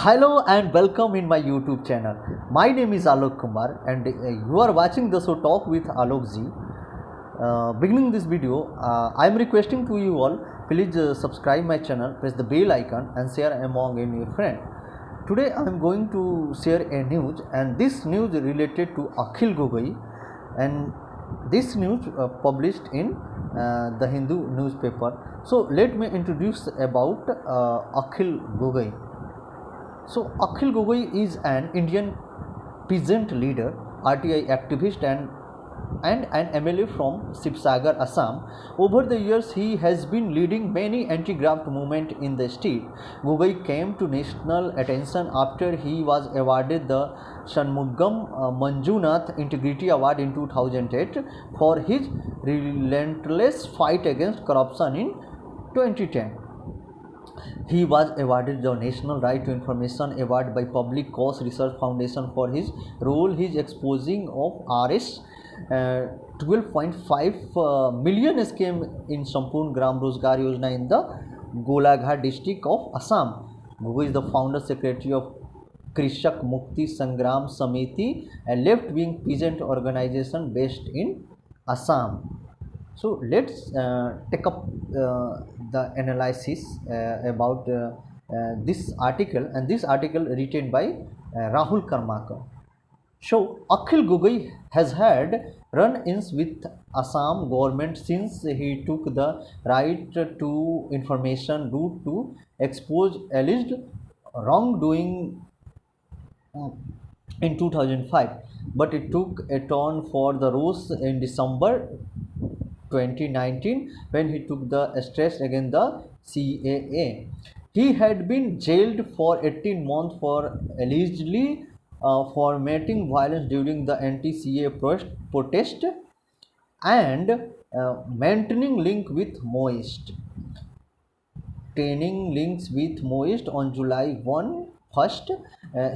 Hello and welcome in my YouTube channel. My name is Alok Kumar and you are watching the show Talk with Alok Ji. Beginning this video, I am requesting to you all, please subscribe my channel, press the bell icon and share among your friend. Today I am going to share a news, and this news related to Akhil Gogoi, and this news published in the Hindu newspaper. So let me introduce about Akhil Gogoi. So Akhil Gogoi is an Indian peasant leader, RTI activist and an MLA from Sibsagar, Assam. Over the years, he has been leading many anti-graft movements in the state. Gogoi came to national attention after he was awarded the Shanmugam Manjunath Integrity Award in 2008 for his relentless fight against corruption in 2010. He was awarded the National Right to Information Award by Public Cause Research Foundation for his role his exposing of Rs 12.5 million scam in Sampurn Gram Rozgar Yojana in the Golaghat district of Assam. Gogoi is the founder secretary of Krishak Mukti Sangram Samiti, a left-wing peasant organization based in Assam. So let's take up the analysis about this article, and this article written by Rahul Karmakar. So Akhil Gogoi has had run-ins with Assam government since he took the right to information route to expose alleged wrongdoing in 2005, but it took a turn for the worse in December 2019 when he took the stress against the CAA. He had been jailed for 18 months for allegedly fomenting violence during the anti-CAA protest and maintaining link with Maoist. Training links with Maoist on July 1st,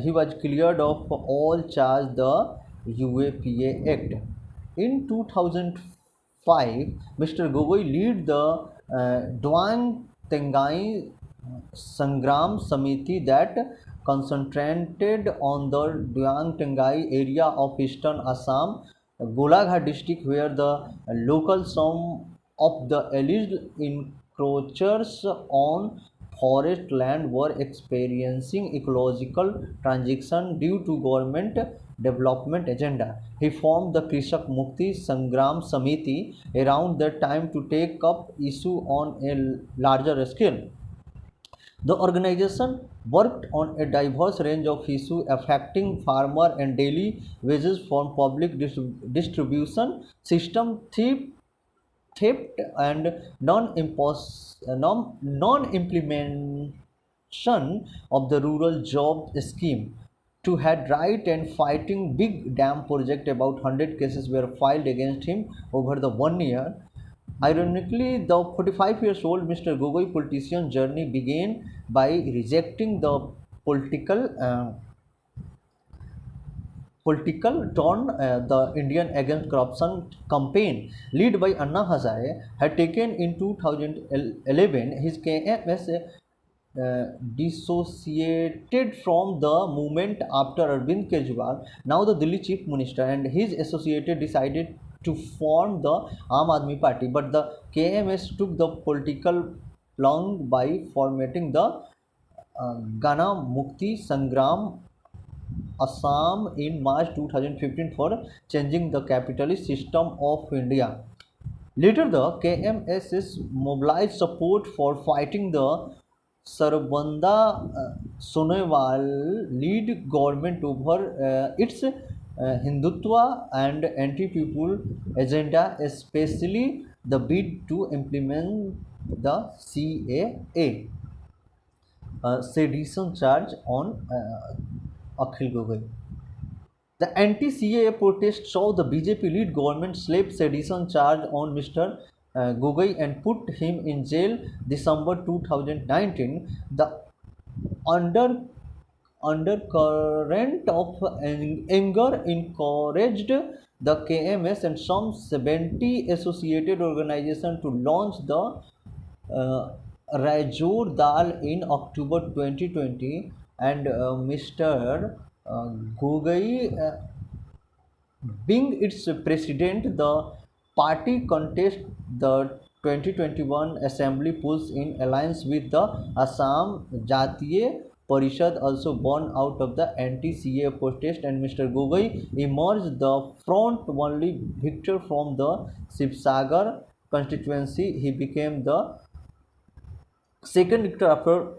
he was cleared of all charges the UAPA Act. In 2005, Mr. Gogoi led the Dwang Tengai Sangram Samiti that concentrated on the Dwang Tengai area of eastern Assam, Golaghat district, where the local some of the alleged encroachers on forest land were experiencing ecological transition due to government development agenda. He formed the Krishak Mukti Sangram Samiti around that time to take up issue on a larger scale. The organization worked on a diverse range of issues affecting farmer and daily wages from public distribution system theft and non-implementation of the rural job scheme to had right and fighting big dam project. About 100 cases were filed against him over the 1 year. Ironically, the 45 years old Mr. Gogoi politician journey began by rejecting the political turn the Indian Against Corruption campaign led by Anna Hazare had taken in 2011. His KMS dissociated from the movement after Arvind Kejriwal, now the Delhi Chief Minister, and his associated decided to form the Aam Aadmi Party, but the KMS took the political plunge by formatting the Gana Mukti Sangram Assam in March 2015 for changing the capitalist system of India. Later, the KMS mobilized support for fighting the Sarbanda Sonewal lead government over its Hindutva and anti-people agenda, especially the bid to implement the CAA. Sedition charge on Akhil Gogoi. The anti-CAA protest saw the BJP-led government slap sedition charge on Mr. Gogoi and put him in jail December 2019. The under undercurrent of anger encouraged the KMS and some 70 associated organizations to launch the Rajor Dal in October 2020 and Mr. Gogoi being its president, the party contest the 2021 assembly polls in alliance with the Assam Jatiya Parishad, also born out of the anti-CA protest, and Mr. Gogoi emerged the front only victor from the Sibsagar constituency. He became the second victor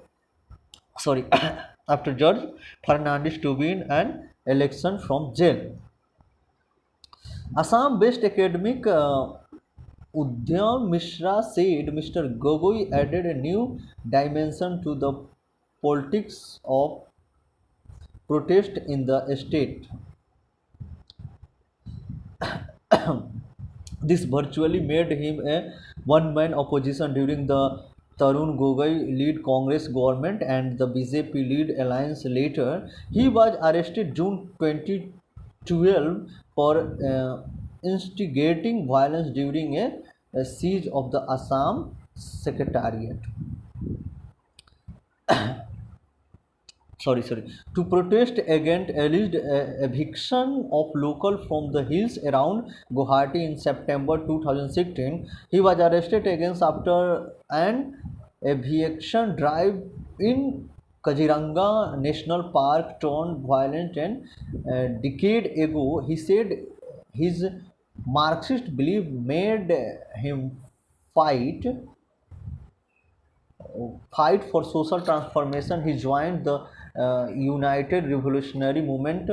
sorry after George Fernandez to win an election from jail. Assam-based academic Udyam Mishra said Mr. Gogoi added a new dimension to the politics of protest in the state. This virtually made him a one-man opposition during the Tarun Gogoi lead Congress government and the BJP lead alliance later. He was arrested June 2012 for instigating violence during a siege of the Assam Secretariat. Sorry, to protest against alleged eviction of local from the hills around Guwahati in September 2016. He was arrested against after an eviction drive in Kaziranga National Park turned violent and a decade ago. He said his Marxist belief made him fight fight for social transformation. He joined the United Revolutionary Movement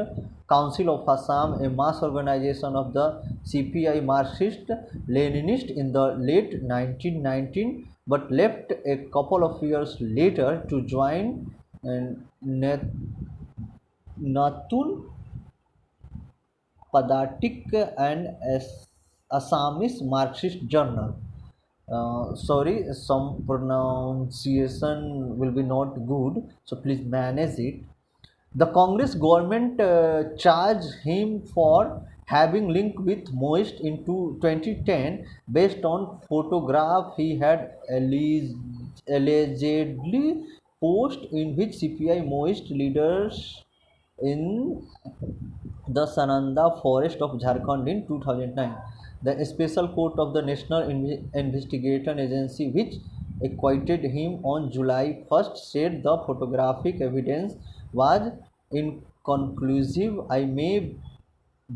Council of Assam, a mass organization of the CPI Marxist Leninist in the late 1919, but left a couple of years later to join Natun Padatik and Assamese Marxist Journal. Sorry, some pronunciation will be not good, so please manage it. The Congress government charged him for having linked with Maoist in 2010 based on photograph he had allegedly posted in which CPI Maoist leaders in the Sananda forest of Jharkhand in 2009. The Special Court of the National Investigation Agency, which acquitted him on July 1st, said the photographic evidence was inconclusive. I may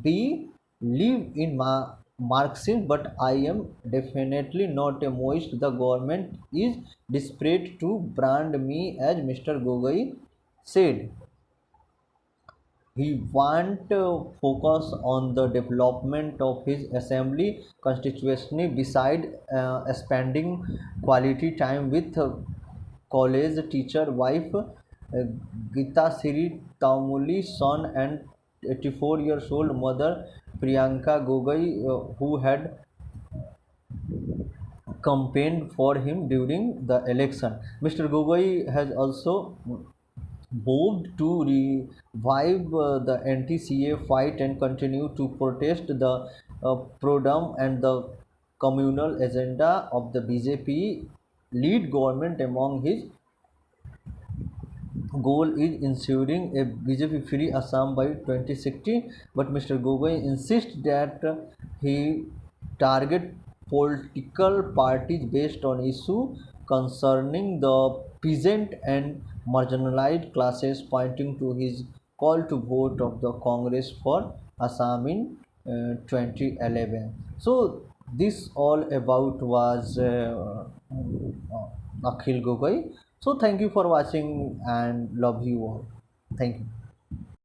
be live in Marxism, but I am definitely not a Maoist. The government is desperate to brand me as Mr. Gogoi said. He want to focus on the development of his assembly constituency beside spending quality time with college teacher wife Gita Siri Tamuli son and 84 years old mother Priyanka Gogoi who had campaigned for him during the election. Mr. Gogoi has also vowed to revive the anti-CA fight and continue to protest the pro-Dam and the communal agenda of the BJP lead government. Among his goal is ensuring a BJP free Assam by 2016, but Mr. Gogoi insists that he target political parties based on issue concerning the peasant and marginalized classes, pointing to his call to vote of the Congress for Assam in 2011. So this all about was Akhil Gogoi. So thank you for watching and love you all. Thank you.